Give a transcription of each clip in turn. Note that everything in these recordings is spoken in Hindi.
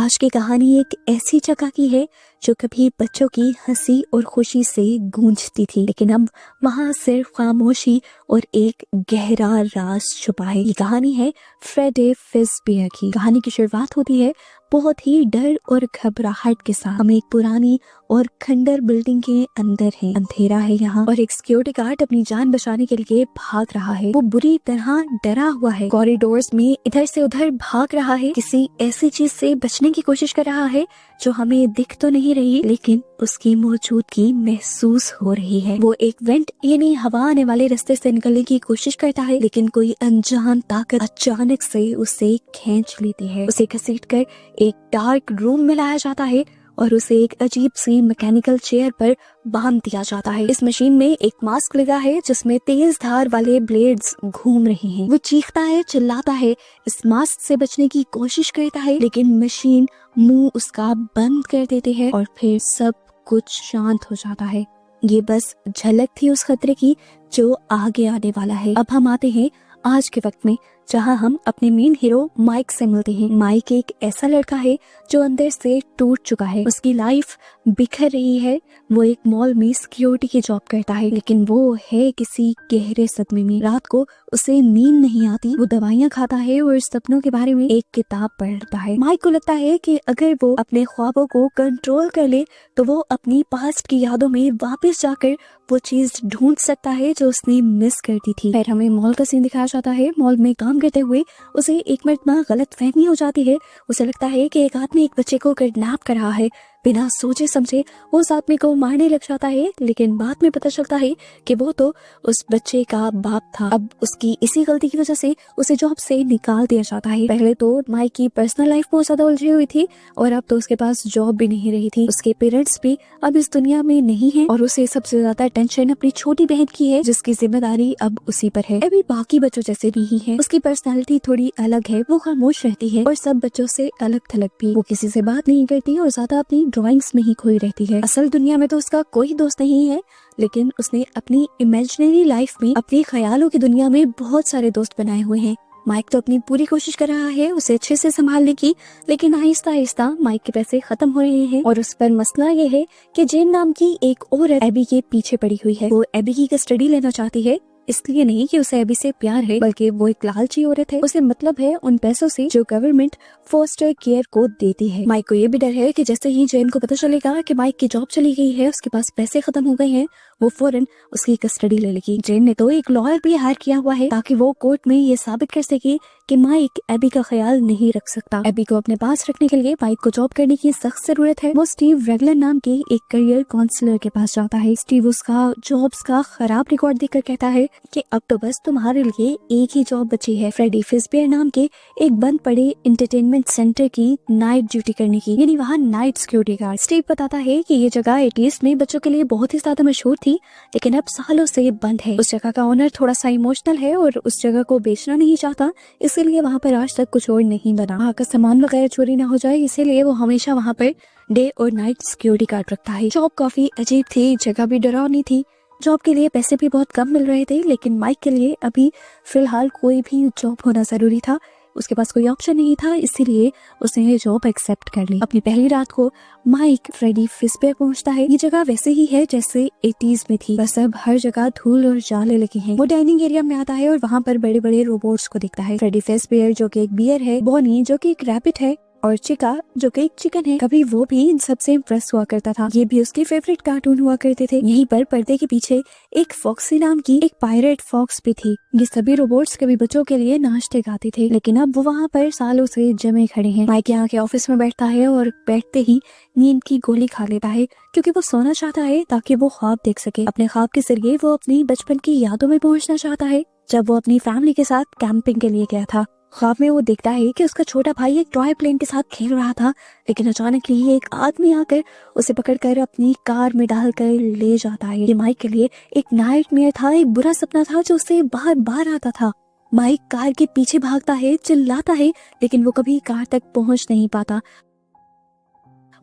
आज की कहानी एक ऐसी जगह की है जो कभी बच्चों की हंसी और खुशी से गूंजती थी, लेकिन अब वहाँ सिर्फ खामोशी और एक गहरा राज छुपा है। ये कहानी है फ्रेडे फिज़बियर की। कहानी की शुरुआत होती है बहुत ही डर और घबराहट के साथ। हम एक पुरानी और खंडर बिल्डिंग के अंदर हैं। अंधेरा है यहाँ और एक सिक्योरिटी गार्ड अपनी जान बचाने के लिए भाग रहा है। वो बुरी तरह डरा हुआ है, कॉरिडोर्स में इधर से उधर भाग रहा है, किसी ऐसी चीज से बचने की कोशिश कर रहा है जो हमें दिख तो नहीं रही लेकिन उसकी मौजूदगी महसूस हो रही है। वो एक वेंट यानी हवा आने वाले रास्ते से निकलने की कोशिश करता है, लेकिन कोई अनजान ताकत अचानक से उसे खींच लेती है। उसे घसीटकर एक डार्क रूम में लाया जाता है और उसे एक अजीब सी मैकेनिकल चेयर पर बांध दिया जाता है। इस मशीन में एक मास्क लगा है जिसमें तेज धार वाले ब्लेड्स घूम रहे हैं। वो चीखता है, चिल्लाता है, इस मास्क से बचने की कोशिश करता है, लेकिन मशीन मुंह उसका बंद कर देती है और फिर सब कुछ शांत हो जाता है। ये बस झलक थी उस खतरे की जो आगे आने वाला है। अब हम आते हैं आज के वक्त में, जहां हम अपने मेन हीरो माइक से मिलते हैं। माइक एक ऐसा लड़का है जो अंदर से टूट चुका है। उसकी लाइफ बिखर रही है। वो एक मॉल में सिक्योरिटी की जॉब करता है, लेकिन वो है किसी गहरे सदमे में। रात को उसे नींद नहीं आती। वो दवाइयाँ खाता है और सपनों के बारे में एक किताब पढ़ता है। माइक को लगता है कि अगर वो अपने ख्वाबों को कंट्रोल कर ले तो वो अपनी पास्ट की यादों में वापस जाकर वो चीज ढूंढ सकता है जो उसने मिस कर दी थी। फिर हमें मॉल का सीन दिखाया जाता है। मॉल में काम करते हुए उसे एक मिनट में गलत फहमी हो जाती है। उसे लगता है कि एक आदमी एक बच्चे को किडनैप कर रहा है। बिना सोचे समझे वो उस आदमी को मारने लग जाता है, लेकिन बाद में पता चलता है कि वो तो उस बच्चे का बाप था। अब उसकी इसी गलती की वजह से उसे जॉब से निकाल दिया जाता है। पहले तो माइक की पर्सनल लाइफ बहुत ज्यादा उलझी हुई थी और अब तो उसके पास जॉब भी नहीं रही थी। उसके पेरेंट्स भी अब इस दुनिया में नहीं है और उसे सबसे ज्यादा टेंशन अपनी छोटी बहन की है, जिसकी जिम्मेदारी अब उसी पर है। अभी बाकी बच्चों जैसे नहीं है। उसकी पर्सनैलिटी थोड़ी अलग है। वो खामोश रहती है और सब बच्चों से अलग थलग भी। वो किसी से बात नहीं करती और ज्यादा अपनी ड्राइंग्स में ही खोई रहती है। असल दुनिया में तो उसका कोई दोस्त नहीं है, लेकिन उसने अपनी इमेजिनरी लाइफ में, अपने ख्यालों की दुनिया में बहुत सारे दोस्त बनाए हुए हैं। माइक तो अपनी पूरी कोशिश कर रहा है उसे अच्छे से संभालने की, लेकिन आहिस्ता आहिस्ता माइक के पैसे खत्म हो रहे हैं और उस पर मसला ये है कि जेन नाम की एक औरत एबी के पीछे पड़ी हुई है। वो एबी की कस्टडी लेना चाहती है, इसलिए नहीं कि उसे एबी से प्यार है, बल्कि वो एक लालची औरत है। उसे मतलब है उन पैसों से जो गवर्नमेंट फोस्टर केयर को देती है। माइक को ये भी डर है कि जैसे ही जेन को पता चलेगा कि माइक की जॉब चली गई है, उसके पास पैसे खत्म हो गए हैं, वो फौरन उसकी कस्टडी ले लेगी। जेन ने तो एक लॉयर भी हायर किया हुआ है ताकि वो कोर्ट में ये साबित कर सके कि माइक एबी का ख्याल नहीं रख सकता। एबी को अपने पास रखने के लिए माइक को जॉब करने की सख्त जरूरत है। वो स्टीव रेगलर नाम के एक करियर काउंसलर के पास जाता है। स्टीव उसका जॉब्स का खराब रिकॉर्ड देखकर कहता है कि अब तो बस तुम्हारे लिए एक ही जॉब बची है, फ्रेडी फिज़बियर नाम के एक बंद पड़े एंटरटेनमेंट सेंटर की नाइट ड्यूटी करने की, यानी वहाँ नाइट सिक्योरिटी गार्ड। स्टीव बताता है कि ये जगह 80s में बच्चों के लिए बहुत ही ज्यादा मशहूर थी, लेकिन अब सालों से बंद है। उस जगह का ओनर थोड़ा सा इमोशनल है और उस जगह को बेचना नहीं चाहता, इसीलिए वहाँ पर आज तक कुछ और नहीं बना। वहाँ का सामान वगैरह चोरी ना हो जाए, इसीलिए वो हमेशा वहाँ पर डे और नाइट सिक्योरिटी गार्ड रखता है। जॉब काफी अजीब थी, जगह भी डरावनी थी, जॉब के लिए पैसे भी बहुत कम मिल रहे थे, लेकिन माइक के लिए अभी फिलहाल कोई भी जॉब होना जरूरी था। उसके पास कोई ऑप्शन नहीं था, इसीलिए उसने ये जॉब एक्सेप्ट कर ली। अपनी पहली रात को माइक फ्रेडी फिज़बियर पहुंचता है। ये जगह वैसे ही है जैसे 80s में थी, बस अब हर जगह धूल और जाले लगे हैं। वो डाइनिंग एरिया में आता है और वहाँ पर बड़े बड़े रोबोट्स को दिखता है। फ्रेडी फिज़बियर जो कि एक बियर है, बॉनी जो कि एक रैबिट है और चिका जो कि एक चिकन है, कभी वो भी इन सबसे इम्प्रेस हुआ करता था। ये भी उसके फेवरेट कार्टून हुआ करते थे। यहीं पर पर्दे के पीछे एक फॉक्सी नाम की एक पायरेट फॉक्स भी थी। ये सभी रोबोट्स कभी बच्चों के लिए नाश्ते गाते थे, लेकिन अब वो वहाँ पर सालों से जमे खड़े हैं। माइक यहाँ के ऑफिस में बैठता है और बैठते ही नींद की गोली खा लेता है, क्योंकि वो सोना चाहता है ताकि वो ख्वाब देख सके। अपने ख्वाब के जरिए वो अपनी बचपन की यादों में पहुंचना चाहता है, जब वो अपनी फैमिली के साथ कैंपिंग के लिए गया था। ख्वाब में वो देखता है कि उसका छोटा भाई एक टॉय प्लेन के साथ खेल रहा था, लेकिन अचानक ही एक आदमी आकर उसे पकड़कर अपनी कार में डालकर ले जाता है। ये माइक के लिए एक नाइटमेयर था, एक बुरा सपना था जो उसे बार बार आता था। माइक कार के पीछे भागता है, चिल्लाता है, लेकिन वो कभी कार तक पहुंच नहीं पाता।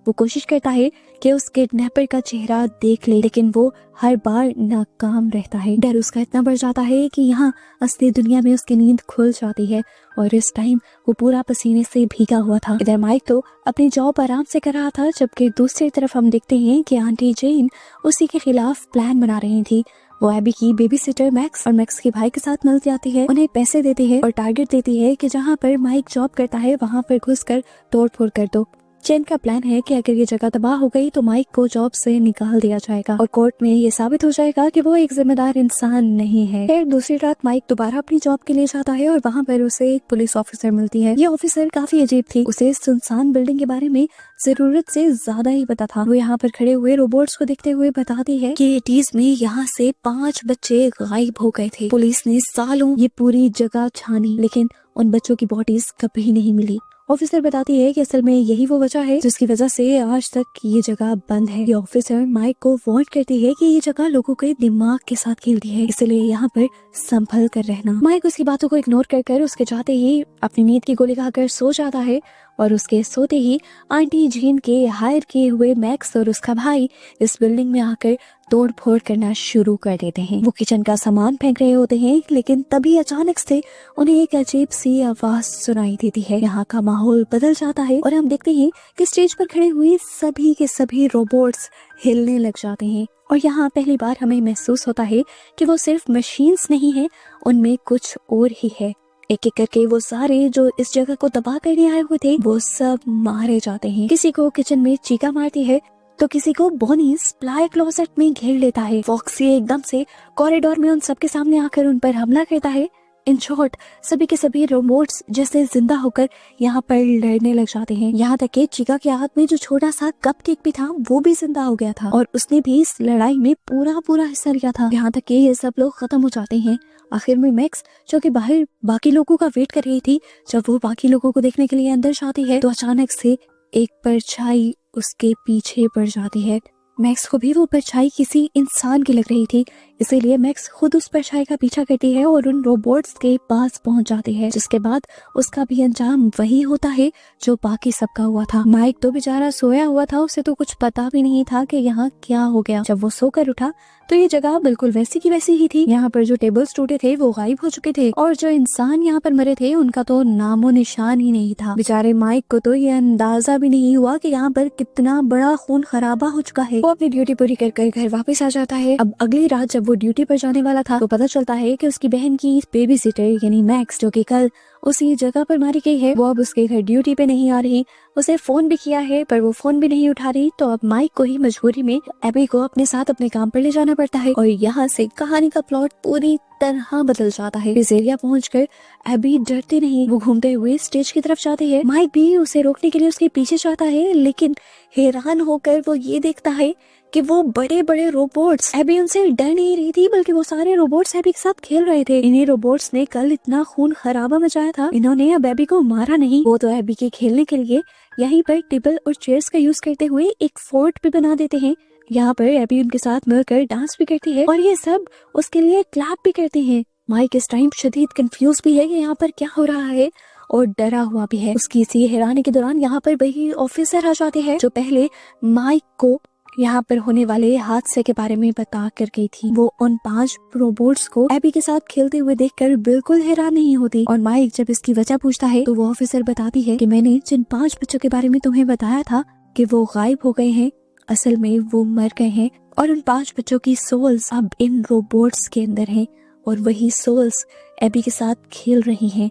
वो कोशिश करता है कि उस किडनैपर का चेहरा देख ले, लेकिन वो हर बार नाकाम रहता है। डर उसका इतना बढ़ जाता है कि यहाँ असली दुनिया में उसकी नींद खुल जाती है और इस टाइम वो पूरा पसीने से भीगा हुआ था। इधर माइक तो अपनी जॉब आराम से कर रहा था, जबकि दूसरी तरफ हम देखते हैं कि आंटी जेन उसी के खिलाफ प्लान बना रही थी। वो एबी की बेबी सिटर मैक्स और मैक्स के भाई के साथ मिल जाती है, उन्हें पैसे देती है और टारगेट देती है कि जहाँ पर माइक जॉब करता है वहाँ पर घुसकर तोड़फोड़ कर दो। चेन का प्लान है कि अगर ये जगह तबाह हो गई तो माइक को जॉब से निकाल दिया जाएगा और कोर्ट में ये साबित हो जाएगा कि वो एक जिम्मेदार इंसान नहीं है। फिर दूसरी रात माइक दोबारा अपनी जॉब के लिए जाता है और वहाँ पर उसे एक पुलिस ऑफिसर मिलती है। ये ऑफिसर काफी अजीब थी, उसे सुनसान बिल्डिंग के बारे में जरूरत से ज्यादा ही पता था। वो यहाँ पर खड़े हुए रोबोट्स को देखते हुए बताती है कि 80s में यहाँ से 5 बच्चे गायब हो गए थे। पुलिस ने सालों ये पूरी जगह छानी, लेकिन उन बच्चों की बॉडीज कभी नहीं मिली। ऑफिसर बताती है कि असल में यही वो वजह है जिसकी वजह से आज तक ये जगह बंद है। ये ऑफिसर माइक को वार्न करती है कि ये जगह लोगों के दिमाग के साथ खेलती है, इसलिए यहाँ पर संभल कर रहना। माइक उसकी बातों को इग्नोर कर उसके जाते ही अपनी नींद की गोली खाकर सो जाता है और उसके सोते ही आंटी जीन के हायर किए हुए मैक्स और उसका भाई इस बिल्डिंग में आकर तोड़ फोड़ करना शुरू कर देते हैं। वो किचन का सामान फेंक रहे होते हैं, लेकिन तभी अचानक से उन्हें एक अजीब सी आवाज सुनाई देती है। यहाँ का माहौल बदल जाता है और हम देखते हैं कि स्टेज पर खड़े हुए सभी के सभी रोबोट्स हिलने लग जाते हैं और यहाँ पहली बार हमें महसूस होता है कि वो सिर्फ मशीन्स नहीं है, उनमें कुछ और ही है। एक एक करके वो सारे जो इस जगह को तबाह करने आए हुए थे वो सब मारे जाते हैं। किसी को किचन में चीका मारती है तो किसी को बॉनी सप्लाई क्लोसेट में घेर लेता है। फॉक्सी एकदम से कॉरिडोर में उन सबके सामने आकर उन पर हमला करता है। इन शॉर्ट सभी के सभी रोबोट्स जैसे जिंदा होकर यहाँ पर लड़ने लग जाते हैं। यहाँ तक कि चिका के हाथ में जो छोटा सा कप केक भी था वो भी जिंदा हो गया था और उसने भी इस लड़ाई में पूरा हिस्सा लिया था। यहाँ तक कि ये सब लोग खत्म हो जाते हैं। आखिर में मैक्स जो कि बाहर बाकी लोगों का वेट कर रही थी, जब वो बाकी लोगों को देखने के लिए अंदर जाती है तो अचानक से एक परछाई उसके पीछे पड़ जाती है। मैक्स को भी वो परछाई किसी इंसान की लग रही थी, इसीलिए मैक्स खुद उस परछाई का पीछा करती है और उन रोबोट्स के पास पहुंच जाती है, जिसके बाद उसका भी अंजाम वही होता है जो बाकी सबका हुआ था। माइक तो बेचारा सोया हुआ था, उसे तो कुछ पता भी नहीं था कि यहाँ क्या हो गया। जब वो सोकर उठा तो ये जगह बिल्कुल वैसी की वैसी ही थी। यहाँ पर जो टेबल्स टूटे थे वो गायब हो चुके थे और जो इंसान यहाँ पर मरे थे उनका तो नामो निशान ही नहीं था। बेचारे माइक को तो ये अंदाजा भी नहीं हुआ कि यहाँ पर कितना बड़ा खून खराबा हो चुका है। वो अपनी ड्यूटी पूरी कर घर वापस आ जाता है। अब अगली रात जब वो ड्यूटी पर जाने वाला था तो पता चलता है कि उसकी बहन की बेबी सिटर यानी मैक्स, जो कि कल उसी जगह पर मारी गई है, वो अब उसके घर ड्यूटी पे नहीं आ रही। उसे फोन भी किया है पर वो फोन भी नहीं उठा रही, तो अब माइक को ही मजबूरी में एबी को अपने साथ अपने काम पर ले जाना पड़ता है और यहाँ से कहानी का प्लॉट पूरी तरह बदल जाता है। इस एरिया पहुंचकर एबी डरती नहीं, वो घूमते हुए स्टेज की तरफ जाती है। माइक भी उसे रोकने के लिए उसके पीछे जाता है, लेकिन हैरान होकर वो ये देखता है कि वो बड़े बड़े रोबोट्स, एबी उनसे डर नहीं रही थी बल्कि वो सारे रोबोट्स एबी के साथ खेल रहे थे। इन्हीं रोबोट्स ने कल इतना खून खराबा मचाया था, इन्होंने अब एबी को मारा नहीं। वो तो एबी के खेलने के लिए यहीं पर टेबल और चेयर्स का यूज करते हुए एक फोर्ट भी बना देते हैं। यहाँ पर एबी उनके साथ मिलकर डांस भी करती है और ये सब उसके लिए क्लैप भी करते हैं। माइक इस टाइम शदीद कंफ्यूज भी है कि यहाँ पर क्या हो रहा है और डरा हुआ भी है। उसकी इसी हैरानी के दौरान यहाँ पर वही ऑफिसर आ जाते हैं जो पहले माइक को यहाँ पर होने वाले हादसे के बारे में बता कर गई थी। वो उन 5 रोबोट्स को एबी के साथ खेलते हुए देखकर बिल्कुल हैरान नहीं होती और माइक जब इसकी वजह पूछता है तो वो ऑफिसर बताती है कि मैंने जिन 5 बच्चों के बारे में तुम्हें बताया था कि वो गायब हो गए हैं, असल में वो मर गए हैं और उन 5 बच्चों की सोल्स अब इन रोबोट्स के अंदर हैं और वही सोल्स एबी के साथ खेल रही हैं।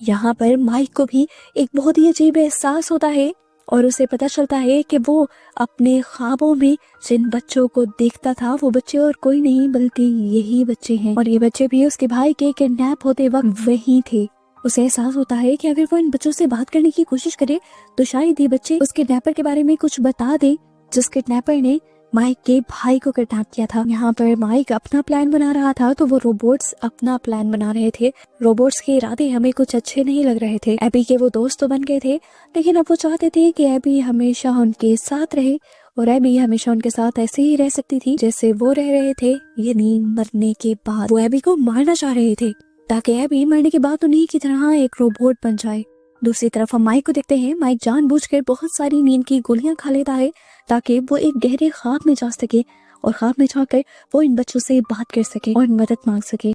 यहाँ पर माइक को भी एक बहुत ही अजीब एहसास होता है और उसे पता चलता है कि वो अपने ख्वाबों में जिन बच्चों को देखता था वो बच्चे और कोई नहीं बल्कि यही बच्चे हैं और ये बच्चे भी उसके भाई के किडनैप होते वक्त वही थे। उसे एहसास होता है कि अगर वो इन बच्चों से बात करने की कोशिश करे तो शायद ये बच्चे उस किडनैपर के बारे में कुछ बता दे जिस किडनैपर ने माइक के भाई को किडनैप किया था। यहाँ पर माइक अपना प्लान बना रहा था तो वो रोबोट्स अपना प्लान बना रहे थे। रोबोट्स के इरादे हमें कुछ अच्छे नहीं लग रहे थे। एबी के वो दोस्त तो बन गए थे, लेकिन अब वो चाहते थे कि एबी हमेशा उनके साथ रहे और एबी हमेशा उनके साथ ऐसे ही रह सकती थी जैसे वो रह रहे थे, यानी मरने के बाद। वो एबी को मारना चाह रहे थे ताकि एबी मरने के बाद उन्हीं की तरह एक रोबोट बन जाए। दूसरी तरफ हम माइक को देखते हैं। माइक जानबूझकर बहुत सारी नींद की गोलियां खा लेता है ताकि वो एक गहरे ख्वाब में जा सके और ख्वाब में जाकर वो इन बच्चों से बात कर सके और मदद मांग सके।